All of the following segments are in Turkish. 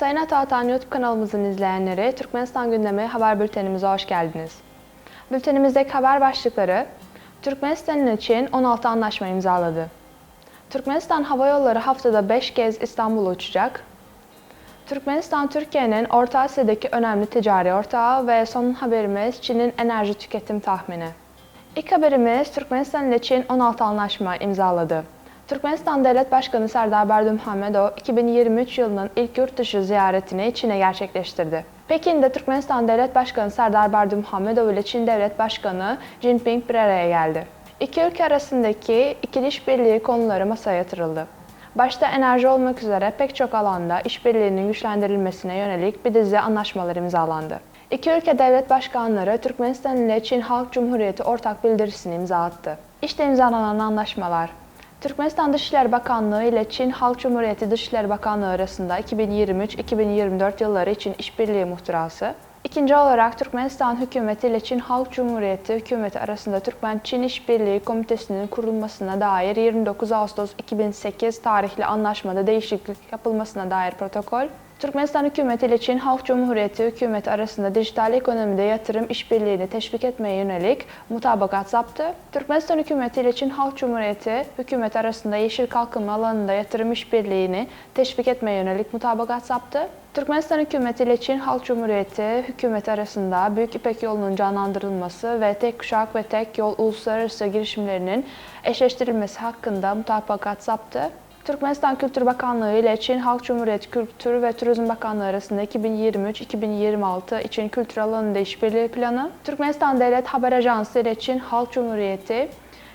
Sayın Atağatan YouTube kanalımızın izleyenleri, Türkmenistan Gündemi haber bültenimize hoş geldiniz. Bültenimizdeki haber başlıkları: Türkmenistan ile Çin 16 anlaşma imzaladı. Türkmenistan Hava Yolları haftada 5 kez İstanbul'a uçacak. Türkmenistan, Türkiye'nin Orta Asya'daki önemli ticari ortağı ve son haberimiz Çin'in enerji tüketim tahmini. İlk haberimiz, Türkmenistan ile Çin 16 anlaşma imzaladı. Türkmenistan Devlet Başkanı Serdar Berdimuhamedov, 2023 yılının ilk yurt dışı ziyaretini Çin'e gerçekleştirdi. Pekin'de Türkmenistan Devlet Başkanı Serdar Berdimuhamedov ile Çin Devlet Başkanı Jinping bir araya geldi. İki ülke arasındaki ikili işbirliği konuları masaya yatırıldı. Başta enerji olmak üzere pek çok alanda işbirliğinin güçlendirilmesine yönelik bir dizi anlaşmalar imzalandı. İki ülke devlet başkanları Türkmenistan ile Çin Halk Cumhuriyeti ortak bildirisini imza attı. İşte imzalanan anlaşmalar: Türkmenistan Dışişleri Bakanlığı ile Çin Halk Cumhuriyeti Dışişleri Bakanlığı arasında 2023-2024 yılları için işbirliği muhtırası. İkinci olarak Türkmenistan Hükümeti ile Çin Halk Cumhuriyeti Hükümeti arasında Türkmen-Çin İşbirliği Komitesi'nin kurulmasına dair 29 Ağustos 2008 tarihli anlaşmada değişiklik yapılmasına dair protokol. Türkmenistan Hükümeti ile Çin Halk Cumhuriyeti Hükümeti arasında dijital ekonomide yatırım işbirliğini teşvik etmeye yönelik mutabakat zaptı. Türkmenistan Hükümeti ile Çin Halk Cumhuriyeti Hükümeti arasında yeşil kalkınma alanında yatırım işbirliğini teşvik etmeye yönelik mutabakat zaptı. Türkmenistan Hükümeti ile Çin Halk Cumhuriyeti Hükümeti arasında Büyük İpek Yolu'nun canlandırılması ve tek kuşak ve tek yol uluslararası girişimlerinin eşleştirilmesi hakkında mutabakat zaptı. Türkmenistan Kültür Bakanlığı ile Çin Halk Cumhuriyeti Kültür ve Turizm Bakanlığı arasında 2023-2026 için kültür alanında işbirliği planı. Türkmenistan Devlet Haber Ajansı ile Çin Halk Cumhuriyeti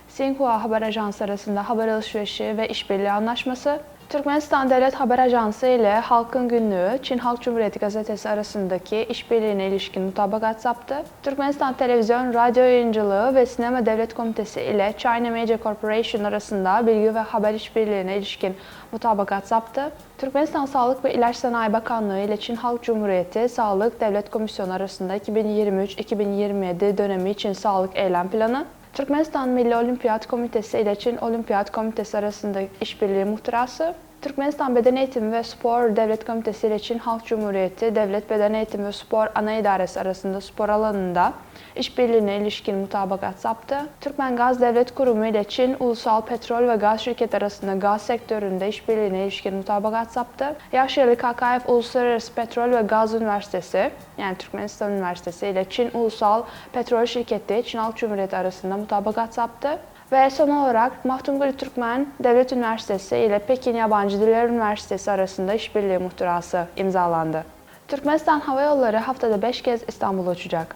Xinhua Haber Ajansı arasında haber alışverişi ve işbirliği anlaşması. Türkmenistan Devlet Haber Ajansı ile Halkın Günlüğü Çin Halk Cumhuriyeti Gazetesi arasındaki işbirliğine ilişkin mutabakat zaptı. Türkmenistan Televizyon, Radyo Yayıncılığı ve Sinema Devlet Komitesi ile China Media Corporation arasında bilgi ve haber işbirliğine ilişkin mutabakat zaptı. Türkmenistan Sağlık ve İlaç Sanayi Bakanlığı ile Çin Halk Cumhuriyeti Sağlık Devlet Komisyonu arasında 2023-2027 dönemi için sağlık eylem planı. Türkmenistan Milli Olimpiyat Komitesi ile Çin Olimpiyat Komitesi arasında işbirliği muhtırası. Türkmenistan Beden Eğitimi ve Spor Devlet Komitesi ile Çin Halk Cumhuriyeti Devlet Beden Eğitimi ve Spor Ana İdaresi arasında spor alanında işbirliğine ilişkin mutabakat zaptı. Türkmen Gaz Devlet Kurumu ile Çin Ulusal Petrol ve Gaz Şirketi arasında gaz sektöründe işbirliğine ilişkin mutabakat zaptı. Yaşarlı KKF Uluslararası Petrol ve Gaz Üniversitesi, yani Türkmenistan Üniversitesi ile Çin Ulusal Petrol Şirketi Çin Halk Cumhuriyeti arasında mutabakat zaptı. Ve son olarak Mahdumguli Türkmen Devlet Üniversitesi ile Pekin Yabancı Diller Üniversitesi arasında işbirliği muhtırası imzalandı. Türkmenistan Hava Yolları haftada 5 kez İstanbul'a uçacak.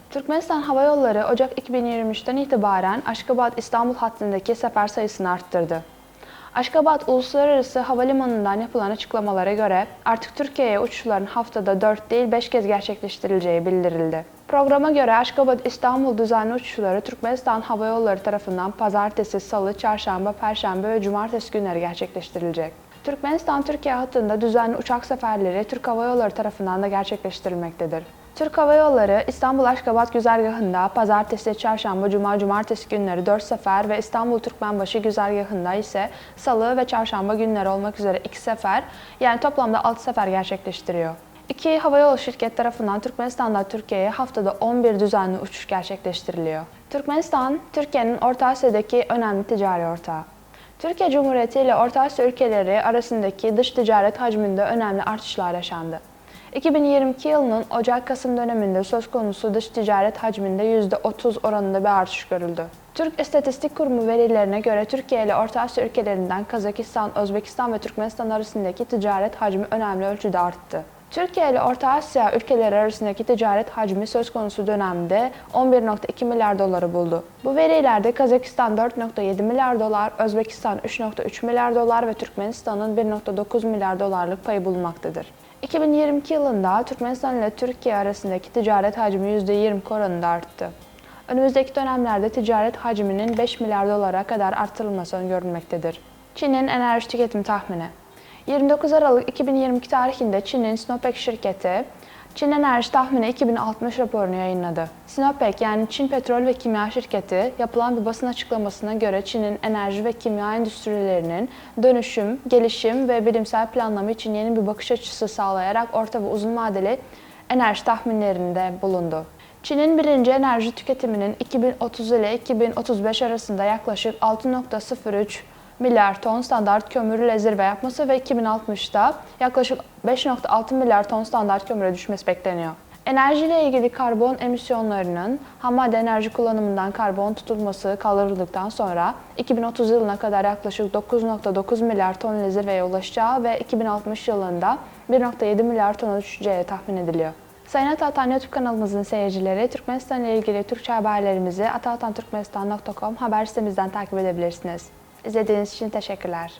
Türkmenistan Hava Yolları Ocak 2023'ten itibaren Aşgabat-İstanbul hattındaki sefer sayısını arttırdı. Aşgabat Uluslararası Havalimanı'ndan yapılan açıklamalara göre artık Türkiye'ye uçuşların haftada 4 değil 5 kez gerçekleştirileceği bildirildi. Programa göre Aşgabat-İstanbul düzenli uçuşları Türkmenistan Hava Yolları tarafından pazartesi, salı, çarşamba, perşembe ve cumartesi günleri gerçekleştirilecek. Türkmenistan-Türkiye hattında düzenli uçak seferleri Türk Hava Yolları tarafından da gerçekleştirilmektedir. Türk Hava Yolları İstanbul-Aşgabat güzergahında pazartesi, çarşamba, cuma, cumartesi günleri 4 sefer ve İstanbul-Türkmenbaşı güzergahında ise salı ve çarşamba günleri olmak üzere 2 sefer, yani toplamda 6 sefer gerçekleştiriyor. İki havayolu şirket tarafından Türkmenistan'dan Türkiye'ye haftada 11 düzenli uçuş gerçekleştiriliyor. Türkmenistan, Türkiye'nin Orta Asya'daki önemli ticari ortağı. Türkiye Cumhuriyeti ile Orta Asya ülkeleri arasındaki dış ticaret hacminde önemli artışlar yaşandı. 2022 yılının Ocak-Kasım döneminde söz konusu dış ticaret hacminde %30 oranında bir artış görüldü. Türk İstatistik Kurumu verilerine göre Türkiye ile Orta Asya ülkelerinden Kazakistan, Özbekistan ve Türkmenistan arasındaki ticaret hacmi önemli ölçüde arttı. Türkiye ile Orta Asya ülkeleri arasındaki ticaret hacmi söz konusu dönemde 11,2 milyar doları buldu. Bu verilerde Kazakistan 4,7 milyar dolar, Özbekistan 3,3 milyar dolar ve Türkmenistan'ın 1,9 milyar dolarlık payı bulunmaktadır. 2022 yılında Türkmenistan ile Türkiye arasındaki ticaret hacmi %20 oranında arttı. Önümüzdeki dönemlerde ticaret hacminin 5 milyar dolara kadar artırılması öngörülmektedir. Çin'in enerji tüketimi tahmini. 29 Aralık 2022 tarihinde Çin'in Sinopec şirketi, Çin Enerji Tahmini 2060 raporunu yayınladı. Sinopec yani Çin Petrol ve Kimya Şirketi yapılan bir basın açıklamasına göre Çin'in enerji ve kimya endüstrilerinin dönüşüm, gelişim ve bilimsel planlama için yeni bir bakış açısı sağlayarak orta ve uzun vadeli enerji tahminlerinde bulundu. Çin'in birinci enerji tüketiminin 2030 ile 2035 arasında yaklaşık 6,03 milyar ton standart kömürü rezerve yapması ve 2060'da yaklaşık 5,6 milyar ton standart kömüre düşmesi bekleniyor. Enerji ile ilgili karbon emisyonlarının ham madde enerji kullanımından karbon tutulması kaldırıldıktan sonra 2030 yılına kadar yaklaşık 9,9 milyar ton rezerveye ulaşacağı ve 2060 yılında 1,7 milyar tona düşeceği tahmin ediliyor. Sayın Atağatan YouTube kanalımızın seyircileri, Türkmenistan ile ilgili Türkçe haberlerimizi atatanturkmenistan.com haber sitemizden takip edebilirsiniz. İzlediğiniz için teşekkürler.